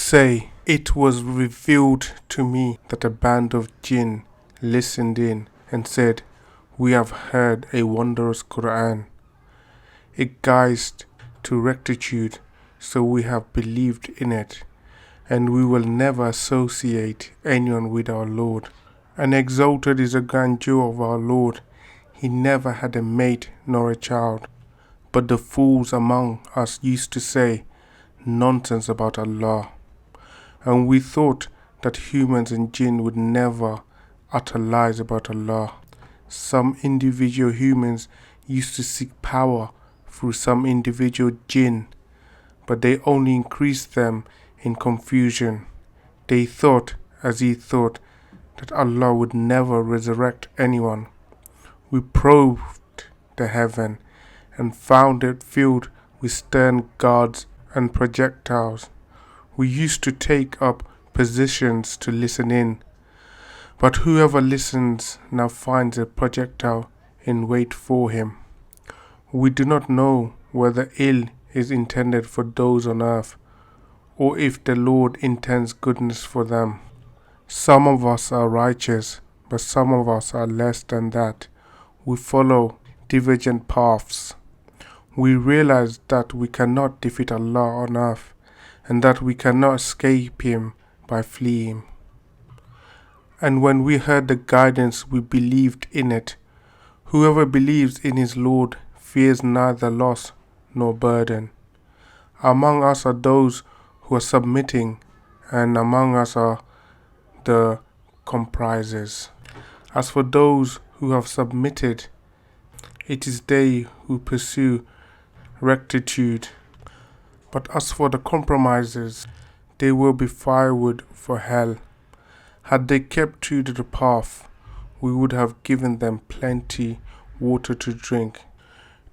Say, it was revealed to me that a band of Jinn listened in and said, "We have heard a wondrous Quran. It guides to rectitude, so we have believed in it, and we will never associate anyone with our Lord. And exalted is the grandeur of our Lord. He never had a mate nor a child." But the fools among us used to say nonsense about Allah, and we thought that humans and jinn would never utter lies about Allah. Some individual humans used to seek power through some individual jinn, but they only increased them in confusion. They thought, as he thought, that Allah would never resurrect anyone. We probed the heaven and found it filled with stern guards and projectiles. We used to take up positions to listen in, but whoever listens now finds a projectile in wait for him. We do not know whether ill is intended for those on earth, or if the Lord intends goodness for them. Some of us are righteous, but some of us are less than that. We follow divergent paths. We realize that we cannot defeat Allah on earth, and that we cannot escape Him by fleeing. And when we heard the guidance, we believed in it. Whoever believes in his Lord fears neither loss nor burden. Among us are those who are submitting, and among us are the comprisers. As for those who have submitted, it is they who pursue rectitude. But as for the compromisers, they will be firewood for hell. Had they kept true to the path, we would have given them plenty water to drink,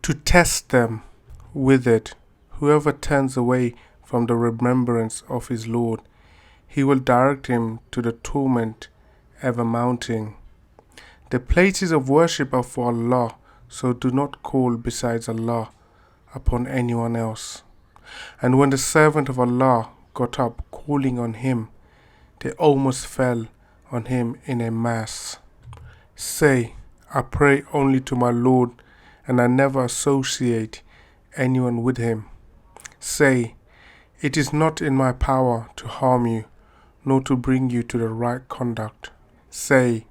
to test them with it. Whoever turns away from the remembrance of his Lord, He will direct him to the torment ever mounting. The places of worship are for Allah, so do not call besides Allah upon anyone else. And when the servant of Allah got up calling on him, they almost fell on him in a mass. Say, I pray only to my Lord, and I never associate anyone with him. Say, it is not in my power to harm you, nor to bring you to the right conduct. Say,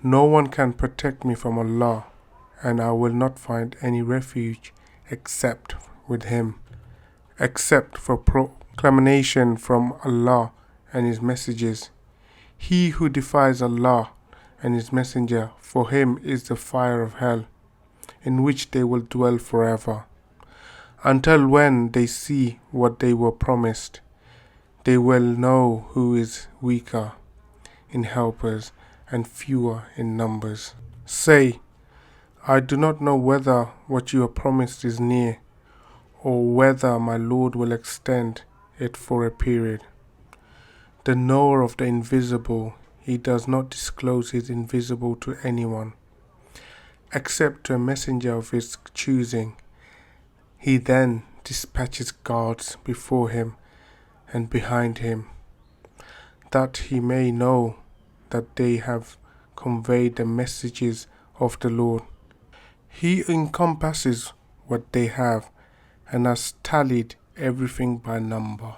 no one can protect me from Allah, and I will not find any refuge except with Him, except for proclamation from Allah and His messages. He who defies Allah and His messenger, for him is the fire of hell, in which they will dwell forever, until when they see what they were promised. They will know who is weaker in helpers and fewer in numbers. Say, I do not know whether what you are promised is near, or whether my Lord will extend it for a period. The knower of the invisible, He does not disclose His invisible to anyone, except to a messenger of His choosing. He then dispatches guards before Him and behind Him, that He may know that they have conveyed the messages of the Lord. He encompasses what they have and has tallied everything by number.